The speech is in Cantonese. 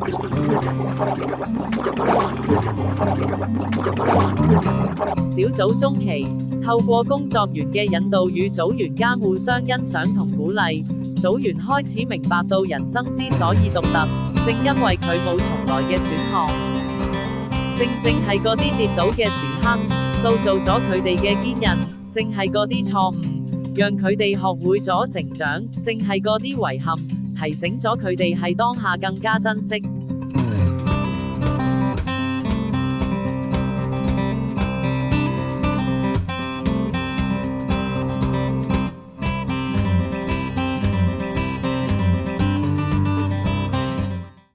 小組中期，透過工作員嘅引導與組員間互相欣賞同鼓勵，組員開始明白到人生之所以獨特，正因為佢冇重來嘅選項。正係嗰啲跌倒嘅時刻，塑造咗佢哋嘅堅韌；正係嗰啲錯誤，讓佢哋學會咗成長；正係嗰啲遺憾，提醒咗佢哋係當下更加珍惜。